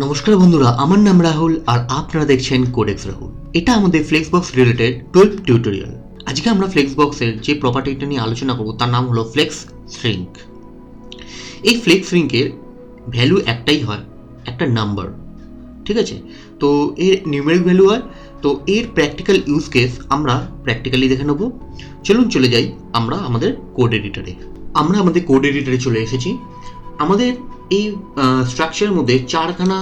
নমস্কার বন্ধুরা, আমার নাম রাহুল আর আপনারা দেখছেন কোডেক্স রাহুল। এটা আমাদের ফ্লেক্সবক্স রিলেটেড 12 টিউটোরিয়াল। আজকে আমরা ফ্লেক্সবক্সের যে প্রপার্টিটা নিয়ে আলোচনা করব তার নাম হলো ফ্লেক্স শ্রিঙ্ক। এই ফ্লেক্স শ্রিঙ্কের ভ্যালু একটাই হয়, একটা নাম্বার, ঠিক আছে? তো এর নিউমেরিক ভ্যালু হয়। তো এর প্র্যাকটিক্যাল ইউজ কেস আমরা প্র্যাকটিক্যালি দেখে নেব। চলুন চলে যাই আমরা আমাদের কোড এডিটরে। আমরা আমাদের কোড এডিটরে চলে এসেছি। আমাদের এই স্ট্রাকচারের মধ্যে চারখানা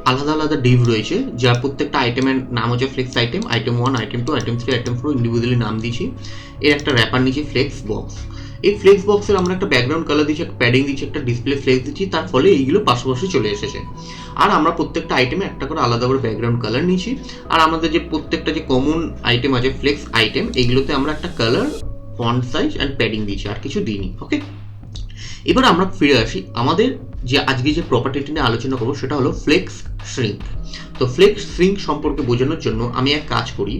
আলাদা আলাদা ডিভ রয়েছে, যার প্রত্যেকটা আইটেমের নাম হচ্ছে flex item. Item 1, item 2, item 3, item 4 individually নাম দিয়েছি। এর একটা র্যাপার নিয়েছি ফ্লেক্স বক্স। এই ফ্লেক্স বক্সের আমরা একটা ব্যাকগ্রাউন্ড কালার দিচ্ছি, একটা প্যাডিং দিচ্ছি, একটা ডিসপ্লে ফ্লেক্স দিচ্ছি। তার ফলে এইগুলো পাশাপাশি চলে এসেছে। আর আমরা প্রত্যেকটা আইটেমে একটা করে আলাদা করে ব্যাকগ্রাউন্ড কালার নিয়েছি। আর আমাদের যে প্রত্যেকটা যে কমন আইটেম আছে ফ্লেক্স আইটেম, এইগুলোতে আমরা একটা colour, font size and padding দিয়েছি, আর কিছু দিইনি। ওকে, এবার আমরা ফিরে আসি আমাদের যে আজকে যে প্রপার্টিটি নিয়ে আলোচনা করবো সেটা হলো ফ্লেক্স শ্রিঙ্ক। তো ফ্লেক্স শ্রিঙ্ক সম্পর্কে বোঝানোর জন্য আমি এক কাজ করি,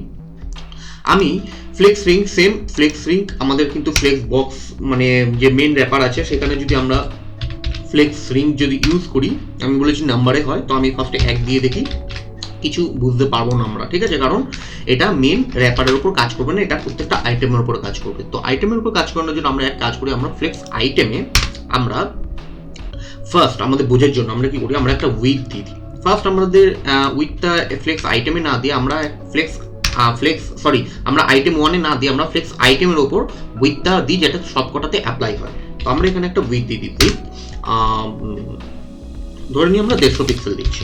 আমি flex shrink, same flex shrink আমাদের কিন্তু ফ্লেক্স বক্স মানে যে মেন র্যাপার আছে সেখানে যদি আমরা ফ্লেক্স শ্রিঙ্ক যদি ইউজ করি, আমি বলেছি নাম্বারে হয়, তো আমি ফার্স্টে 1 দিয়ে দেখি, কিছু বুঝতে পারবো না আমরা, ঠিক আছে? কারণ এটা মেন র্যাপারের উপর কাজ করবে না, এটা প্রত্যেকটা আইটেমের উপর কাজ করবে। তো আইটেমের উপর কাজ করানোর জন্য আমরা এক কাজ করি, আমরা ফ্লেক্স আইটেমে আমরা ফার্স্ট আমাদের বোঝার জন্য আমরা কি করি, আমরা একটা উইথ দিয়ে দিই। ফার্স্ট আমাদের উইথটা ফ্লেক্স আইটেমে না দিয়ে আমরা আমরা আইটেম 1-এ না দিয়ে আমরা ফ্লেক্স আইটেমের ওপর উইথটা দিই, যেটা সবকটাতে অ্যাপ্লাই হয়। তো আমরা এখানে একটা উইথ দিয়ে দিই। উইথ ধরে নিই আমরা 150 পিক্সেল দিচ্ছি,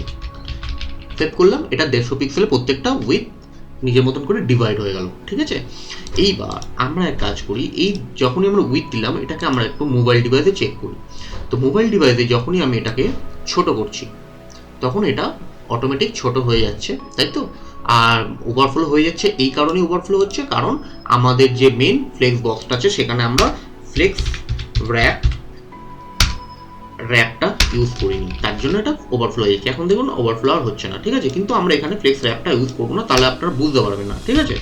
সেভ করলাম। এটা 150 পিক্সেলে প্রত্যেকটা উইথ নিজের মতন করে ডিভাইড হয়ে গেল, ঠিক আছে? এইবার আমরা এক কাজ করি, এই যখনই আমরা উইথ দিলাম এটাকে আমরা একটু মোবাইল ডিভাইসে চেক করি। তো মোবাইল ডিভাইসে যখনই আমি এটাকে ছোট করছি তখন এটা অটোমেটিক ছোট হয়ে যাচ্ছে, তাই তো? আর ওভারফ্লো হয়ে যাচ্ছে, এই কারণেই ওভারফ্লো হচ্ছে কারণ আমাদের যে মেন ফ্লেক্স বক্সটা আছে সেখানে আমরা ফ্লেক্স র্যাপটা ইউজ করিনি, তার জন্য এটা ওভারফ্লো হয়ে যাচ্ছে। এখন দেখুন ওভারফ্লো আর হচ্ছে না, ঠিক আছে? কিন্তু আমরা এখানে ফ্লেক্স র্যাপটা ইউজ করবো না, তাহলে আপনারা বুঝতে পারবেন না, ঠিক আছে?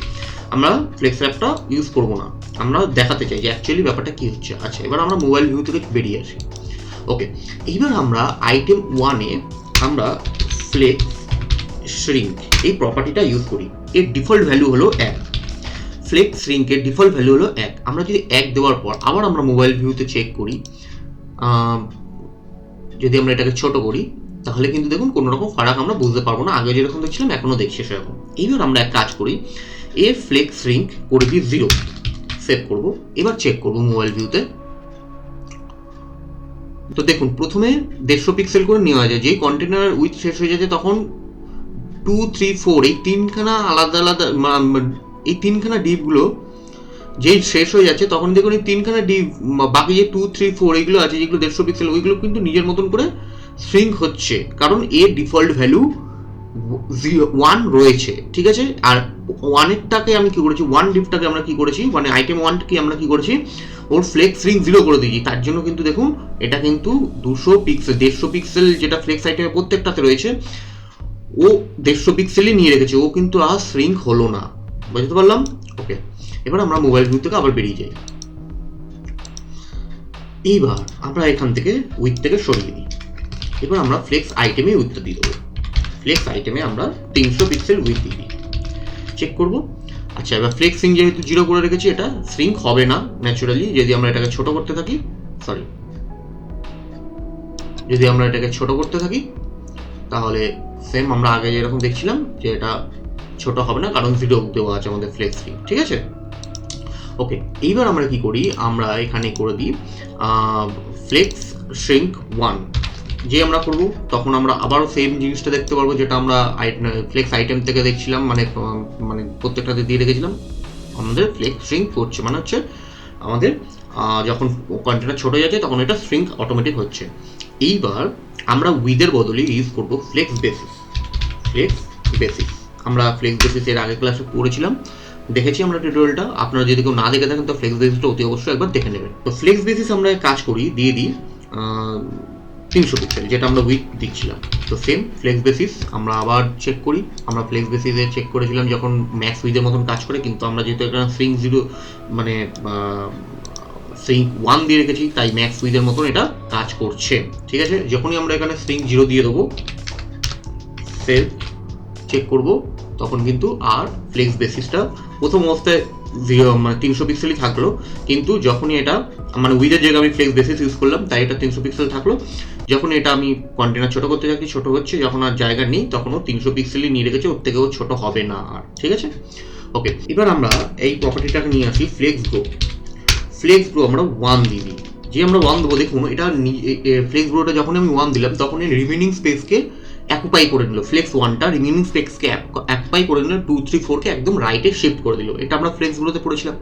আমরা ফ্লেক্স র্যাপটা ইউজ করবো না, আমরা দেখাতে চাই যে অ্যাকচুয়ালি ব্যাপারটা কি হচ্ছে। আচ্ছা, এবার আমরা মোবাইল ভিউ থেকে বেরিয়ে আসি। ওকে, এইবার আমরা আইটেম 1-এ আমরা ফ্লেক্স শ্রিঙ্ক এই প্রপার্টিটা ইউজ করি। এর ডিফল্ট ভ্যালু হলো 1। ফ্লেক্স শ্রিঙ্কের ডিফল্ট ভ্যালু হলো 1। আমরা যদি 1 দেওয়ার পর আবার আমরা মোবাইল ভিউতে চেক করি, যদি আমরা এটাকে ছোট করি তাহলে কিন্তু দেখুন কোনো রকম ফারাক আমরা বুঝতে পারবো না, আগে যেরকম দেখছিলাম এখনো দেখছি সেরকম। এইবার আমরা এক কাজ করি, এ ফ্লেক্স শ্রিঙ্ক করে দিই 0, সেভ করবো। এবার চেক করবো মোবাইল ভিউতে। তো দেখুন প্রথমে 150 পিক্সেল করে নেওয়া যায়, যেই কন্টেনার উইথ শেষ হয়ে যাচ্ছে তখন 2, 3, 4 এই তিনখানা আলাদা আলাদা এই তিনখানা ডিপগুলো যেই শেষ হয়ে যাচ্ছে তখন দেখুন এই তিনখানা ডিপ, বাকি যে 2, 3, 4 এইগুলো আছে যেগুলো 150 পিক্সেল, ওইগুলো কিন্তু নিজের মতন করে শ্রিঙ্ক হচ্ছে, কারণ এর ডিফল্ট ভ্যালু 1 রয়েছে, ঠিক আছে? আর 1-এরটাকে আমি কি করেছি, 1 ডিপটাকে আমরা কি করেছি, মানে আইটেম 1কে আমরা কি করেছি, ওর ফ্লেক্স শ্রিঙ্ক 0 করে দিয়েছি। তার জন্য কিন্তু দেখুন এটা কিন্তু 200 পিক্সেল, 150 পিক্সেল যেটা ফ্লেক্স আইটেমের প্রত্যেকটাতে রয়েছে ও 150 পিক্সেলই নিয়ে রেখেছে, ও কিন্তু আর শ্রিঙ্ক হলো না। বুঝতে পারলাম? ওকে, এবার আমরা মোবাইল ভিউ থেকে আবার বেরিয়ে যাই। এইবার আমরা এখান থেকে উইথ থেকে সরিয়ে দিই। এবার আমরা ফ্লেক্স আইটেমে উইথটা দিয়ে দেবো। ফ্লেক্স আইটেমে আমরা 300 পিক্সেল উইথ দিয়ে দিই, চেক করবো। আচ্ছা, এবার ফ্লেক্স শ্রিঙ্ক যেহেতু 0 করে রেখেছি, এটা শ্রিঙ্ক হবে না ন্যাচুরালি যদি আমরা এটাকে ছোট করতে থাকি। যদি আমরা এটাকে ছোট করতে থাকি তাহলে সেম আমরা আগে যেরকম দেখছিলাম যে এটা ছোট হবে না, কারণ 0 দেওয়া আছে আমাদের ফ্লেক্স শ্রিঙ্ক, ঠিক আছে? ওকে, এইবার আমরা কি করি, আমরা এখানে করে দিই ফ্লেক্স শ্রিঙ্ক 1। যে আমরা করবো তখন আমরা আবারও সেম জিনিসটা দেখতে পারবো যেটা আমরা ফ্লেক্স আইটেম থেকে দেখছিলাম, মানে প্রত্যেকটাতে দিয়ে রেখেছিলাম। আমাদের ফ্লেক্স শ্রিঙ্ক করছে, মানে হচ্ছে আমাদের যখন কন্টেনার ছোট হয়ে যাচ্ছে তখন এটা শ্রিঙ্ক অটোমেটিক হচ্ছে। এইবার আমরা উইথের বদলে ইউজ করবো ফ্লেক্স বেসিস। আমরা ফ্লেক্স বেসিস এর আগে ক্লাসে পড়েছিলাম, দেখেছি আমরা টিউটোরিয়ালটা। আপনারা যদি কেউ না দেখে থাকেন তো ফ্লেক্স বেসিসটা অতি অবশ্যই একবার দেখে নেবেন। তো ফ্লেক্স বেসিস আমরা কাজ করি, দিয়ে দিই 300 পিক্সেল, যেটা আমরা উইথ দিচ্ছিলাম। তো সেম ফ্লেক্স বেসিস আমরা আবার চেক করি। আমরা ফ্লেক্স বেসিসে চেক করেছিলাম যখন ম্যাক্স উইথের মতন কাজ করে, কিন্তু আমরা যেহেতু এখানে শ্রিঙ্ক 0 মানে শ্রিঙ্ক 1 দিয়ে রেখেছি তাই ম্যাক্স উইথের মতন এটা কাজ করছে, ঠিক আছে? যখনই আমরা এখানে শ্রিঙ্ক 0 দিয়ে দেবো সেভ চেক করব, তখন কিন্তু আর ফ্লেক্স বেসিসটা প্রথম অবস্থায় 300 পিক্সেলই থাকলো, কিন্তু যখনই এটা মানে উইথের জায়গায় আমি ফ্লেক্স বেসিস ইউজ করলাম তাই এটা 300 পিক্সেল থাকলো। যখন এটা আমি কন্টেনার ছোট করতে যাচ্ছি ছোট হচ্ছে, যখন আর জায়গা নেই তখন ও 300 পিক্সেলই নিয়ে রেখেছে, ওর থেকেও ছোট হবে না আর। ঠিক আছে, ওকে। এবার আমরা এই প্রপার্টিটাকে নিয়ে আসি ফ্লেক্স গ্রো আমরা 1 দিয়ে দিই। যে আমরা 1 দেবো, দেখুন এটা ফ্লেক্স গ্রোটা যখন আমি 1 দিলাম তখন এই রিমেনিং স্পেসকে অ্যাকুপাই করে নিল। ফ্লেক্স 1টা রিমেনিং স্পেসকে অ্যাকুপাই করে নিল, 2, 3, 4কে একদম রাইটে শিফট করে দিল। এটা আমরা ফ্লেক্স গ্রোতে পড়েছিলাম।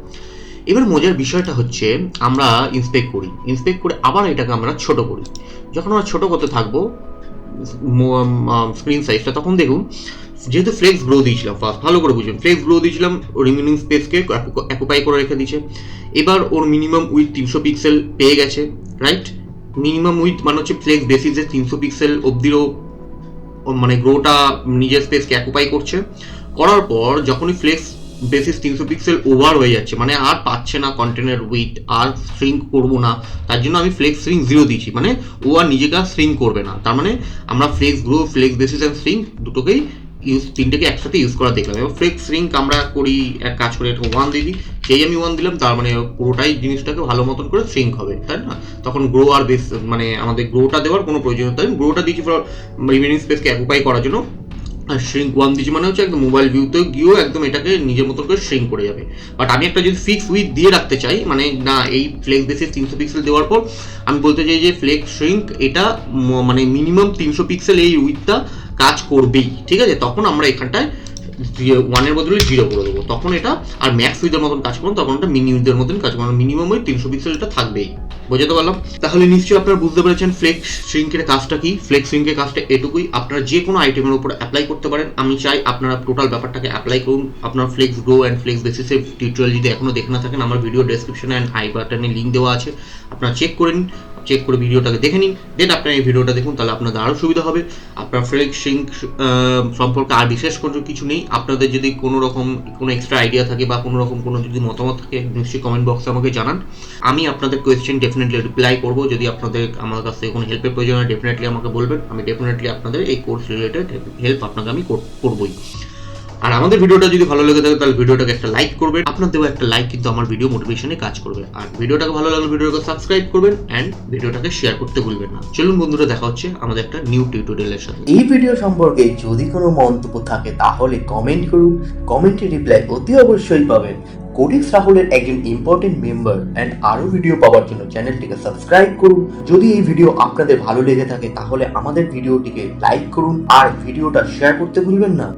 এবার মজার বিষয়টা হচ্ছে আমরা ইন্সপেক্ট করে আবার এটাকে আমরা ছোট করি। যখন আমরা ছোট করতে থাকবো স্ক্রিন সাইজটা, তখন দেখুন যেহেতু ফ্লেক্স গ্রো দিয়েছিলাম ফার্স্ট, ভালো করে বুঝুন, ফ্লেক্স গ্রো দিয়েছিলাম, রিমেনিং স্পেসকে অ্যাকুপাই করে রেখে দিয়েছে। এবার ওর মিনিমাম উইথ 300 পিক্সেল পেয়ে গেছে, রাইট? মিনিমাম উইথ মানে হচ্ছে ফ্লেক্স বেসিসে 300 পিক্সেল অবধিও মানে গ্রোটা নিজের স্পেসকে অ্যাকুপাই করছে। করার পর যখনই ফ্লেক্স বেসিস 300 পিক্সেল ওভার হয়ে যাচ্ছে, মানে আর পাচ্ছে না কন্টেনার উইথ, আর শ্রিঙ্ক করবো না, তার জন্য আমি ফ্লেক্স শ্রিঙ্ক 0 দিয়েছি, মানে ও আর নিজেকে আর শ্রিঙ্ক করবে না। তার মানে আমরা flex grow, flex basis and shrink দুটোকেই তিনটেকে একসাথে ইউজ করা দেখলাম। এবার ফ্লেক্স শ্রিঙ্ক আমরা করি, এক কাজ করে এটা 1 দিয়ে দিই, সেই আমি 1 দিলাম, তার মানে পুরোটাই জিনিসটাকে ভালো মতন করে শ্রিঙ্ক হবে, তাই না? তখন গ্রো আর বেস মানে আমাদের গ্রোটা দেওয়ার কোনো প্রয়োজনীয়তা নেই, গ্রোটা দিয়েছি রিমেনিং স্পেসকে অ্যাকুপাই করার জন্য। আর শ্রিঙ্ক 1 দিচ্ছি মানে হচ্ছে একদম মোবাইল ভিউতে গিয়েও একদম এটাকে নিজের মতো করে শ্রিঙ্ক করে যাবে। বাট আমি একটা যদি ফিক্স উইথ দিয়ে রাখতে চাই, মানে না এই ফ্লেক্স বেসিস 300 পিক্সেল দেওয়ার পর আমি বলতে চাই যে ফ্লেক্স শ্রিঙ্ক এটা মানে মিনিমাম 300 পিক্সেল এই উইথটা কাজ করবেই, ঠিক আছে? তখন আমরা এখানটায় 1-এর বদলে 0 করে দেবো, তখন এটা আর ম্যাক্স উইথের মতন কাজ করুন, তখন এটা মিনি উইথের মতন কাজ করুন, মিনিমাম ওই 300 পিক্সেল এটা থাকবেই। বোঝাতে পারলাম? তাহলে নিশ্চয়ই আপনারা বুঝতে পেরেছেন ফ্লেক্স শ্রিঙ্কের কাজটা কি। ফ্লেক্স শ্রিঙ্কের কাজটা এটুকুই, আপনারা যে কোনো আইটেমের উপর অ্যাপ্লাই করতে পারেন। আমি চাই আপনারা টোটাল ব্যাপারটাকে অ্যাপ্লাই করুন। আপনার ফ্লেক্স গ্রো অ্যান্ড ফ্লেক্স বেসিসের টিউটোরিয়াল যদি এখনো দেখে না থাকেন, আমার ভিডিও ডেসক্রিপশনে অ্যান্ড আই বাটনে লিঙ্ক দেওয়া আছে, আপনারা চেক করে নিন, চেক করে ভিডিওটাকে দেখে নিন, দেন আপনারা এই ভিডিওটা দেখুন, তাহলে আপনাদের আরও সুবিধা হবে। আপনার ফ্লেক্স শ্রিঙ্ক সম্পর্কে আর বিশেষ কিছু নেই। আপনাদের যদি কোনো রকম কোনো এক্সট্রা আইডিয়া থাকে বা কোনো রকম কোনো যদি মতামত থাকে, নিশ্চয়ই কমেন্ট বক্সে আমাকে জানান। আমি আপনাদের কোয়েশ্চেন ডেফিনেটলি রিপ্লাই করবো। যদি আপনাদের আমার কাছ থেকে কোনো হেল্পের প্রয়োজন হয় ডেফিনেটলি আমাকে বলবেন, আমি ডেফিনেটলি আপনাদের এই কোর্স রিলেটেড হেল্প আপনাকে আমি করবোই। আর আমাদের ভিডিওটা যদি ভালো লেগে থাকে তাহলে ভিডিওটাকে একটা লাইক করবেন। আপনার দেওয়া একটা লাইক কিন্তু আমার ভিডিও মোটিভেশনে কাজ করবে। আর ভিডিওটাকে ভালো লাগলে ভিডিওটাকে সাবস্ক্রাইব করবেন অ্যান্ড ভিডিওটাকে শেয়ার করতে ভুলবেন না। চলুন বন্ধুরা, দেখা হচ্ছে আমাদের একটা নিউ টিউটোরিয়ালের সাথে। এই ভিডিও সম্পর্কে যদি কোনো মন্তব্য থাকে তাহলে কমেন্ট করুন, কমেন্টের রিপ্লাই অতি অবশ্যই পাবেন। কোডেক্স রাহুলের একজন ইম্পর্টেন্ট মেম্বার অ্যান্ড আরও ভিডিও পাওয়ার জন্য চ্যানেলটিকে সাবস্ক্রাইব করুন। যদি এই ভিডিও আপনাদের ভালো লেগে থাকে তাহলে আমাদের ভিডিওটিকে লাইক করুন আর ভিডিওটা শেয়ার করতে ভুলবেন না।